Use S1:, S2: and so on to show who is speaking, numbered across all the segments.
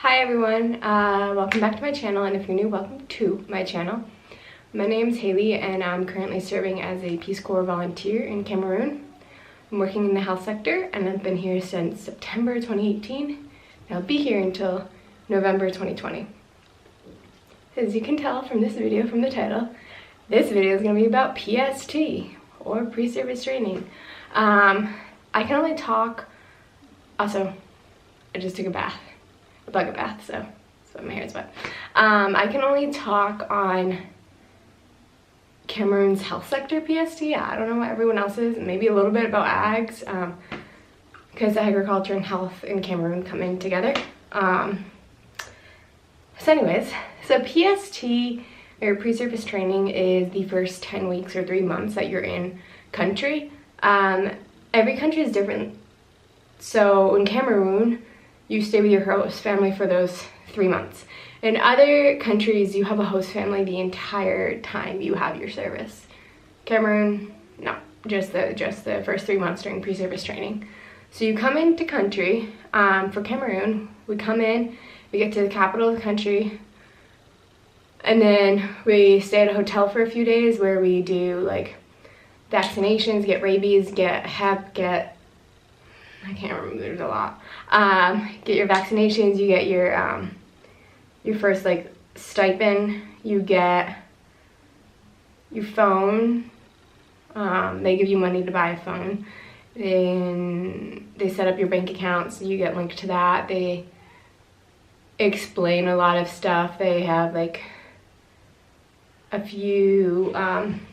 S1: Hi everyone, welcome back to my channel, and if you're new, welcome to my channel. My name is Haley and I'm currently serving as a Peace Corps volunteer in Cameroon. I'm working in the health sector and I've been here since September 2018 and I'll be here until November 2020. As you can tell from this video, from the title, this video is going to be about PST, or pre-service training. I can only talk, also I just took a bucket bath, so that's why my hair is wet. I can only talk on Cameroon's health sector PST. I don't know what everyone else is, maybe a little bit about ags, because agriculture and health in Cameroon come in together. So anyways, so PST, or pre-service training, is the first 10 weeks or 3 months that you're in country. Every country is different. So in Cameroon, you stay with your host family for those 3 months. In other countries, you have a host family the entire time you have your service. Cameroon, no, just the first 3 months during pre-service training. So you come into country. For Cameroon, we come in, we get to the capital of the country, and then we stay at a hotel for a few days where we do like vaccinations, get rabies, get hep, I can't remember, there's a lot. Get your vaccinations, you get your first like stipend, you get your phone, they give you money to buy a phone, then they set up your bank account so you get linked to that. They explain a lot of stuff. They have like a few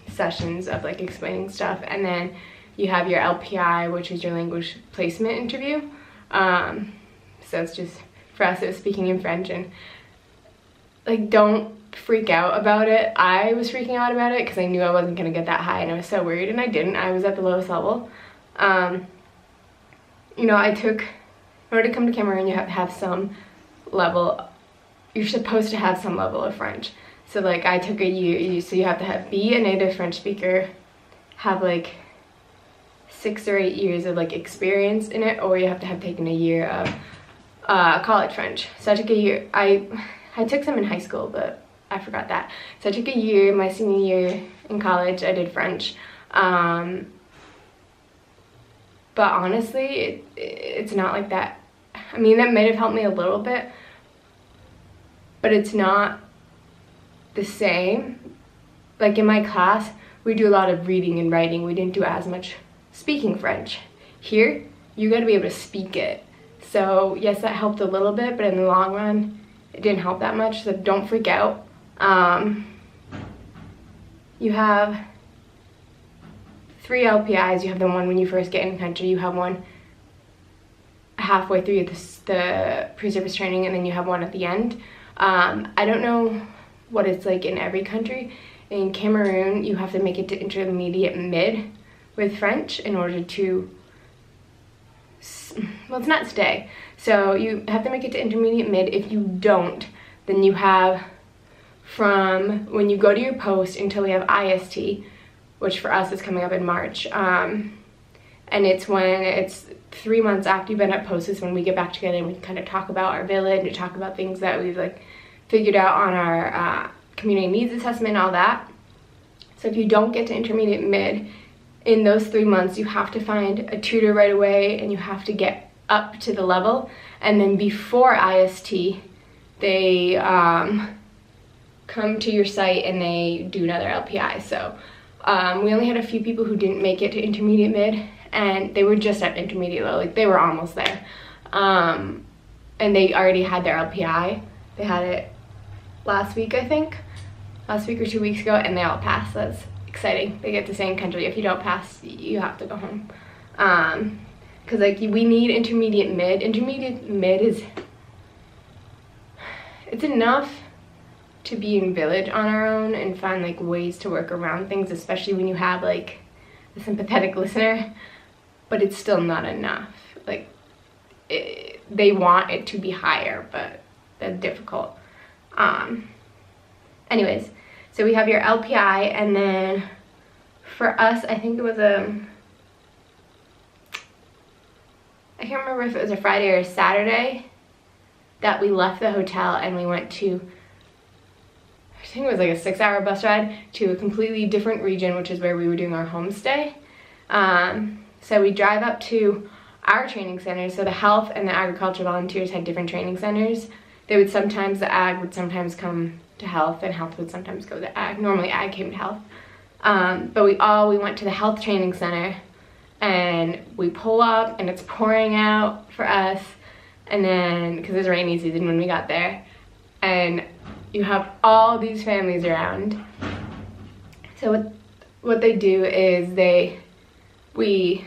S1: sessions of like explaining stuff, and then you have your LPI, which is your language placement interview. So it's just, for us, it was speaking in French, and like, don't freak out about it. I was freaking out about it because I knew I wasn't gonna get that high and I was so worried, and I didn't. I was at the lowest level. You know, in order to come to Cameroon, you have to have some level, you're supposed to have some level of French. So like, I took a year, so you have to be a native French speaker, have like 6 or 8 years of like experience in it, or you have to have taken a year of college French. So I took a year. I took some in high school, but I forgot that. So I took a year, my senior year in college, I did French. But honestly, it's not like that. I mean, that might have helped me a little bit, but it's not the same. Like in my class, we do a lot of reading and writing. We didn't do as much speaking French. Here, you gotta be able to speak it. So yes, that helped a little bit, but in the long run, it didn't help that much, so don't freak out. You have 3 LPIs. You have the one when you first get in the country, you have one halfway through the pre-service training, and then you have one at the end. I don't know what it's like in every country. In Cameroon, you have to make it to intermediate mid with French in order to, well, it's not stay. So you have to make it to intermediate mid. If you don't, then you have from when you go to your post until we have IST, which for us is coming up in March. And it's 3 months after you've been at post is when we get back together and we kind of talk about our village and talk about things that we've like figured out on our community needs assessment and all that. So if you don't get to intermediate mid in those 3 months, you have to find a tutor right away and you have to get up to the level. And then before IST, they come to your site and they do another LPI. So we only had a few people who didn't make it to intermediate mid, and they were just at intermediate low, like they were almost there. And they already had their LPI. They had it last week, I think. Last week or 2 weeks ago, and they all passed. So that's exciting. They get to stay in country. If you don't pass, you have to go home. Because like, we need intermediate mid. Intermediate mid is, it's enough to be in village on our own and find like ways to work around things, especially when you have like a sympathetic listener, but it's still not enough. Like, they want it to be higher, but that's difficult. Anyways, so we have your LPI, and then for us, I think it was I can't remember if it was a Friday or a Saturday, that we left the hotel and we went to, I think it was like a 6-hour bus ride to a completely different region, which is where we were doing our homestay. So we drive up to our training centers. So the health and the agriculture volunteers had different training centers. They would sometimes, the ag would sometimes come to health, and health would sometimes go to ag. Normally ag came to health. But we went to the health training center, and we pull up and it's pouring out for us, and then because it was rainy season when we got there, and you have all these families around. So what they do is we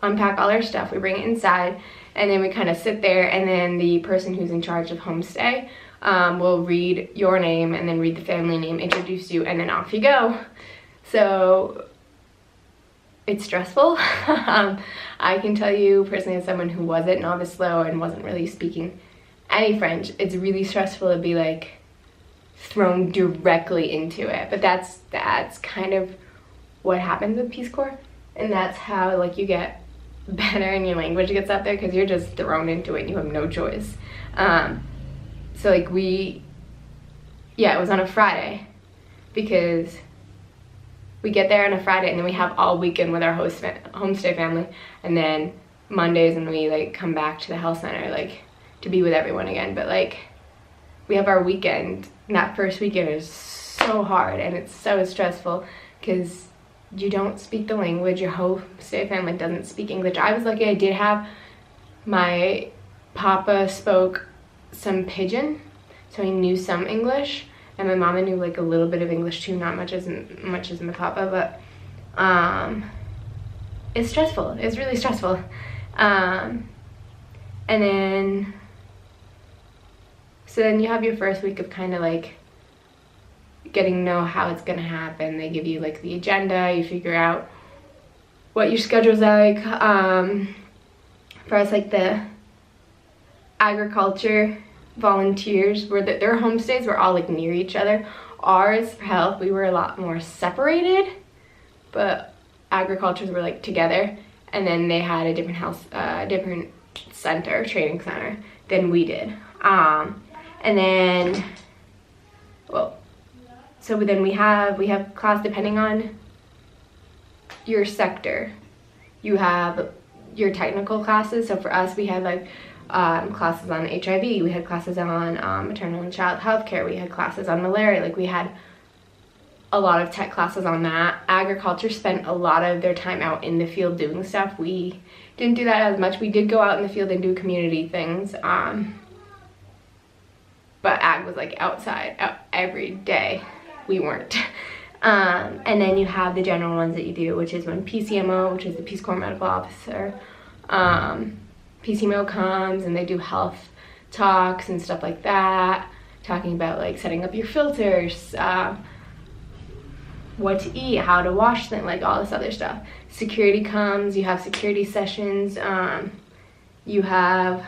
S1: unpack all our stuff, we bring it inside, and then we kind of sit there, and then the person who's in charge of homestay will read your name and then read the family name, introduce you, and then off you go. So it's stressful. I can tell you personally, as someone who wasn't novice slow and wasn't really speaking any French, it's really stressful to be like thrown directly into it. But that's kind of what happens with Peace Corps, and that's how like you get better and your language gets out there, because you're just thrown into it and you have no choice. So like it was on a Friday, because we get there on a Friday and then we have all weekend with our homestay family, and then Mondays when we like come back to the health center like to be with everyone again. But like we have our weekend, and that first weekend is so hard and it's so stressful because you don't speak the language. Your homestay family doesn't speak English. I was lucky I did have, my papa spoke some Pidgin, so he knew some English, and my mama knew like a little bit of English too, not much as my papa, but it's stressful. It's really stressful. And then you have your first week of kind of like getting to know how it's gonna happen. They give you like the agenda, you figure out what your schedule's like. For us, like the agriculture volunteers their homestays were all like near each other. Ours, for health, we were a lot more separated, but agricultures were like together, and then they had a different training center than we did. And then, so then we have class depending on your sector. You have your technical classes. So for us, we had like classes on HIV, we had classes on maternal and child health care, we had classes on malaria, like we had a lot of tech classes on that. Agriculture spent a lot of their time out in the field doing stuff. We didn't do that as much. We did go out in the field and do community things, but ag was like outside every day. We weren't. And then you have the general ones that you do, which is when PCMO, which is the Peace Corps Medical Officer, PCMO comes and they do health talks and stuff like that, talking about like setting up your filters, what to eat, how to wash them, like all this other stuff. Security comes, you have security sessions, you have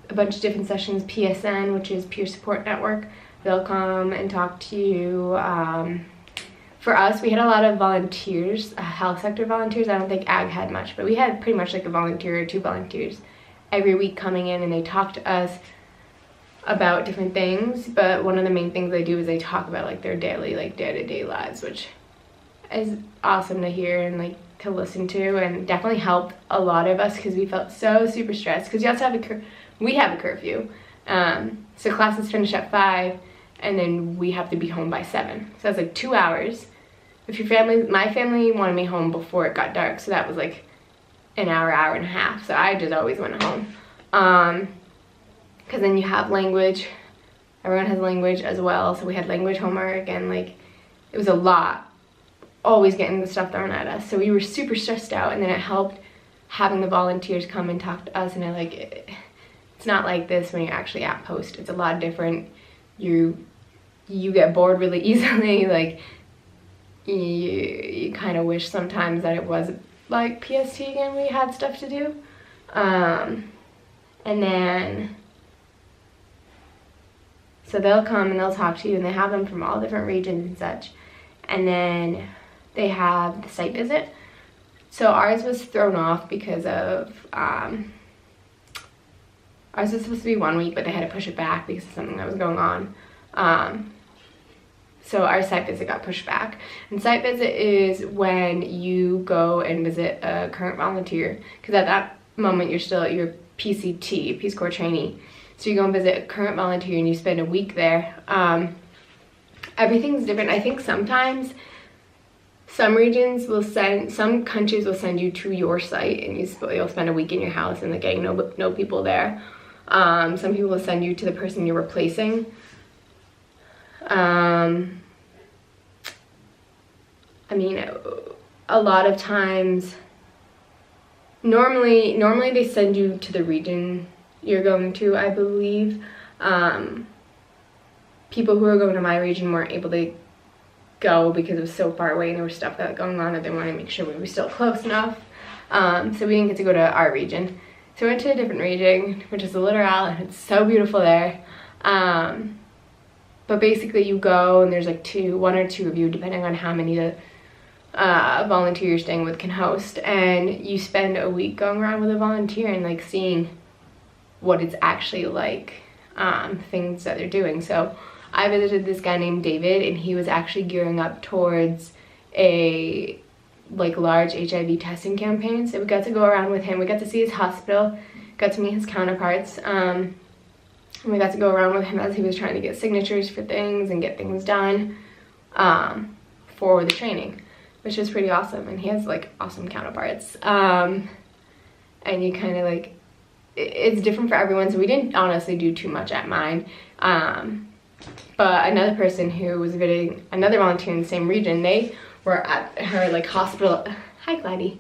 S1: a bunch of different sessions. PSN, which is Peer Support Network, they'll come and talk to you. For us, we had a lot of volunteers, health sector volunteers. I don't think ag had much, but we had pretty much like a volunteer or 2 volunteers every week coming in, and they talk to us about different things. But one of the main things they do is they talk about like their daily, like day-to-day lives, which is awesome to hear and like to listen to, and definitely helped a lot of us because we felt so super stressed, because you also have we have a curfew. So classes finish at 5, and then we have to be home by 7. So that's like 2 hours. If my family wanted me home before it got dark, so that was like an hour and a half. So I just always went home. Because then you have language. Everyone has language as well. So we had language homework, and like it was a lot. Always getting the stuff thrown at us. So we were super stressed out, and then it helped having the volunteers come and talk to us. And it's not like this when you're actually at post. It's a lot different. You get bored really easily. Like you kind of wish sometimes that it was like PST again, we had stuff to do. And then so they'll come and they'll talk to you, and they have them from all different regions and such. And then they have the site visit. So ours was thrown off because of our Ours was supposed to be 1 week, but they had to push it back because of something that was going on. So our site visit got pushed back. And site visit is when you go and visit a current volunteer, because at that moment you're still at your PCT, Peace Corps trainee. So you go and visit a current volunteer and you spend a week there. Everything's different. I think sometimes some countries will send you to your site and you'll spend a week in your house and like getting no people there. Some people will send you to the person you're replacing. I mean, a lot of times, normally they send you to the region you're going to, I believe. People who are going to my region weren't able to go because it was so far away and there was stuff that was going on, and they wanted to make sure we were still close enough. So we didn't get to go to our region. So we went to a different region, which is the Littoral, and it's so beautiful there. But basically you go and there's like one or two of you, depending on how many the volunteer you're staying with can host, and you spend a week going around with a volunteer and like seeing what it's actually like, things that they're doing. So I visited this guy named David, and he was actually gearing up towards a like large HIV testing campaign. So we got to go around with him. We got to see his hospital, got to meet his counterparts, and we got to go around with him as he was trying to get signatures for things and get things done for the training, which is pretty awesome. And he has like awesome counterparts, and you kind of like, it's different for everyone. So we didn't honestly do too much at mine, but another person who was visiting, another volunteer in the same region, they were at her like hospital. Hi Gladys.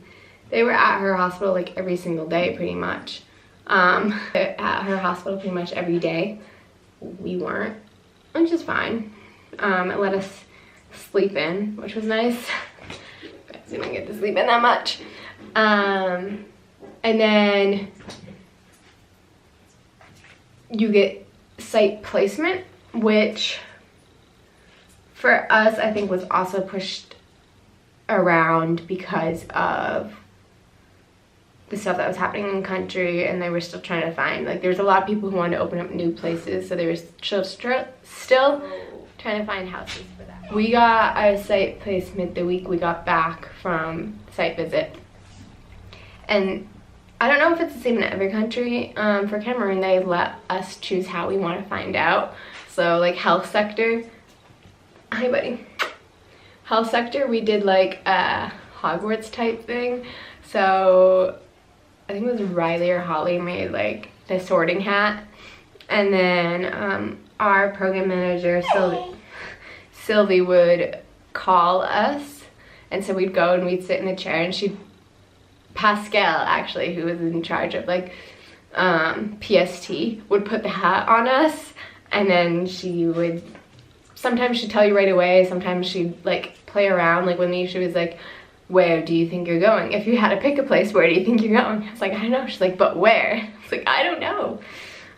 S1: They were at her hospital like every single day pretty much. At her hospital pretty much every day. We weren't, which is fine. It let us sleep in, which was nice. I didn't get to sleep in that much. And then you get site placement, which for us I think was also pushed around because of the stuff that was happening in the country, and they were still trying to find, like, there's a lot of people who wanted to open up new places, so they were still trying to find houses for that. We got our site placement the week we got back from site visit, and I don't know if it's the same in every country. For Cameroon, they let us choose how we want to find out. So like health sector, hi buddy, health sector, we did like a Hogwarts type thing. So I think it was Riley or Holly made like the sorting hat, and then our program manager Sylvie would call us, and so we'd go and we'd sit in the chair, and Pascal actually, who was in charge of like PST, would put the hat on us, and then sometimes she'd tell you right away, sometimes she'd like play around, like when the issue was like, where do you think you're going? If you had to pick a place, where do you think you're going? I was like, I don't know. She's like, but where? I was like, I don't know.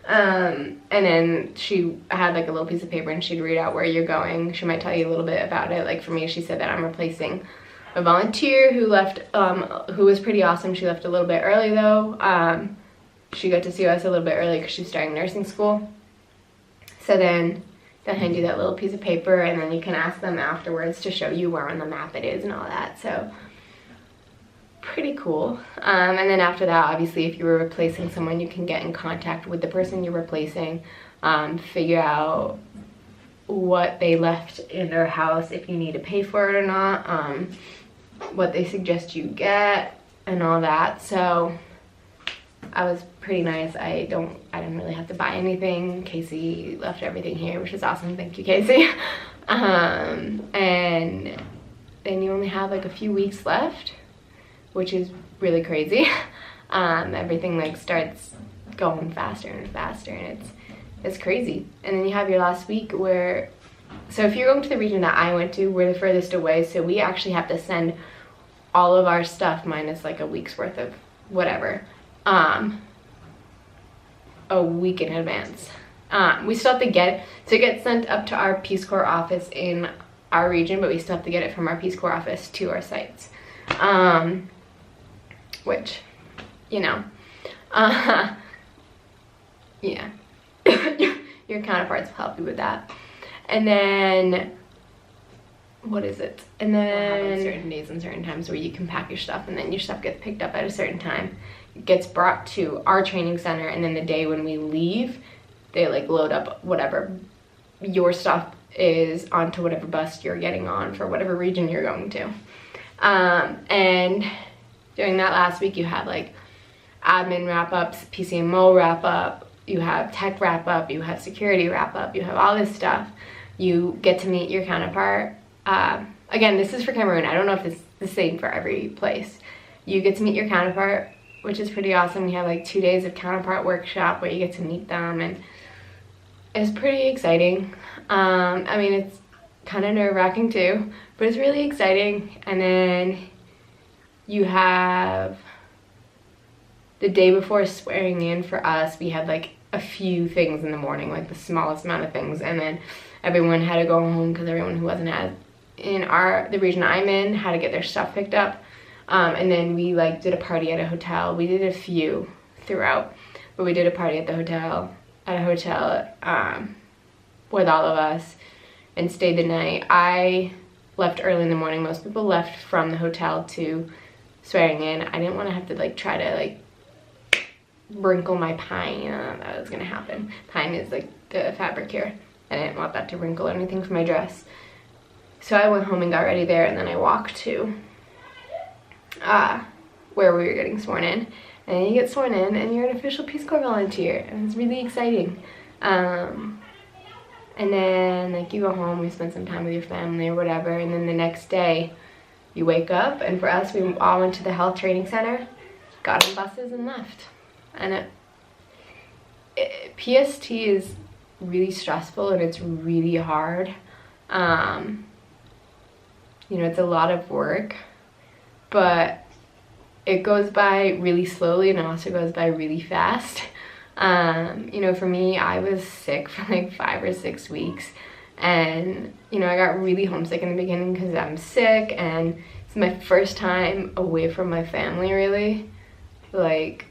S1: And then she had like a little piece of paper and she'd read out where you're going. She might tell you a little bit about it. Like for me, she said that I'm replacing a volunteer who left, who was pretty awesome. She left a little bit early though. She got to see us a little bit early because she's starting nursing school. So then they'll hand you that little piece of paper, and then you can ask them afterwards to show you where on the map it is and all that. So pretty cool. And then after that, obviously, if you were replacing someone, you can get in contact with the person you're replacing, figure out what they left in their house, if you need to pay for it or not, what they suggest you get and all that. So I was pretty nice. I didn't really have to buy anything. Casey left everything here, which is awesome. Thank you, Casey. And then you only have like a few weeks left, which is really crazy. Everything like starts going faster and faster, and it's crazy. And then you have your last week where, so if you're going to the region that I went to, we're the furthest away, so we actually have to send all of our stuff minus like a week's worth of whatever, a week in advance. We still have to get sent up to our Peace Corps office in our region, but we still have to get it from our Peace Corps office to our sites, which, you know, yeah, your counterparts will help you with that. And then, what is it? And then we'll have like certain days and certain times where you can pack your stuff, and then your stuff gets picked up at a certain time. It gets brought to our training center, and then the day when we leave, they like load up whatever your stuff is onto whatever bus you're getting on for whatever region you're going to. And during that last week, you have like admin wrap-ups, PCMO wrap-up, you have tech wrap-up, you have security wrap-up, you have all this stuff. You get to meet your counterpart. Again, this is for Cameroon. I don't know if it's the same for every place. You get to meet your counterpart, which is pretty awesome. We have like 2 days of counterpart workshop where you get to meet them, and it's pretty exciting. I mean, it's kind of nerve-wracking too, but it's really exciting. And then you have the day before swearing in. For us, we had like a few things in the morning, like the smallest amount of things, and then everyone had to go home because everyone who wasn't in the region I'm in had to get their stuff picked up. And then we like did a party at a hotel. We did a few throughout, but we did a party at a hotel with all of us and stayed the night. I left early in the morning. Most people left from the hotel to swearing in. I didn't want to have to like try to like wrinkle my pine. That was gonna happen. Pine is like the fabric here. I didn't want that to wrinkle or anything for my dress. So I went home and got ready there, and then I walked to where we were getting sworn in. And then you get sworn in and you're an official Peace Corps volunteer, and it's really exciting. And then like you go home, you spend some time with your family or whatever, and then the next day you wake up, and for us, we all went to the health training center, got on buses and left. And PST is really stressful and it's really hard. You know, it's a lot of work, but it goes by really slowly and it also goes by really fast. You know, for me, I was sick for like 5 or 6 weeks, and you know, I got really homesick in the beginning because I'm sick, and it's my first time away from my family, really. Like,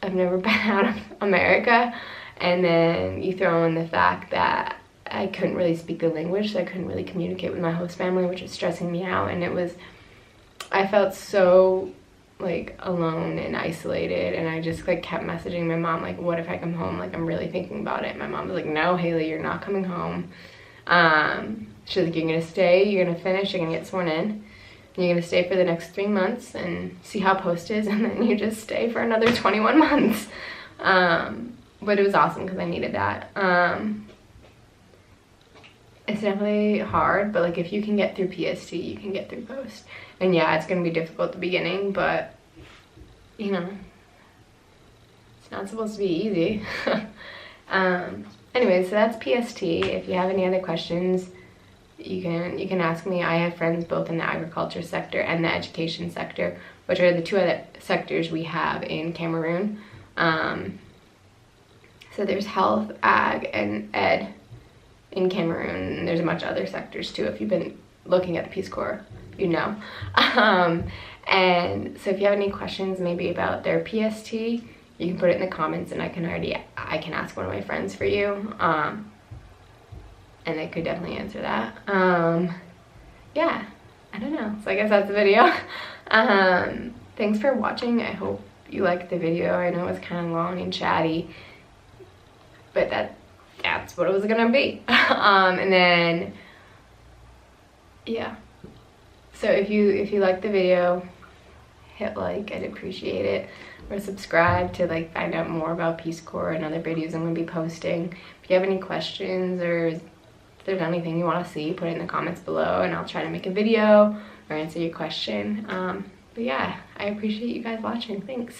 S1: I've never been out of America, and then you throw in the fact that I couldn't really speak the language, so I couldn't really communicate with my host family, which was stressing me out. And I felt so like alone and isolated, and I just like kept messaging my mom like, what if I come home, like I'm really thinking about it. My mom was like, no Haley, you're not coming home. She's like, you're gonna stay, you're gonna finish, you're gonna get sworn in, and you're gonna stay for the next 3 months and see how post is, and then you just stay for another 21 months. But it was awesome because I needed that. It's definitely hard, but like if you can get through PST, you can get through post. And yeah, it's gonna be difficult at the beginning, but you know, it's not supposed to be easy. Anyway, so that's PST. If you have any other questions, you can ask me. I have friends both in the agriculture sector and the education sector, which are the 2 other sectors we have in Cameroon. So there's health, ag, and ed in Cameroon, and there's a bunch of other sectors too. If you've been looking at the Peace Corps, you know. And so if you have any questions maybe about their PST, you can put it in the comments, and I can ask one of my friends for you, and they could definitely answer that. Yeah, I don't know, so I guess that's the video. Thanks for watching. I hope you liked the video. I know it was kind of long and chatty, but that's what it was gonna be. And then yeah, so if you liked the video, hit like, I'd appreciate it, or subscribe to like find out more about Peace Corps and other videos I'm gonna be posting. If you have any questions or if there's anything you want to see, put it in the comments below, and I'll try to make a video or answer your question. But yeah, I appreciate you guys watching. Thanks.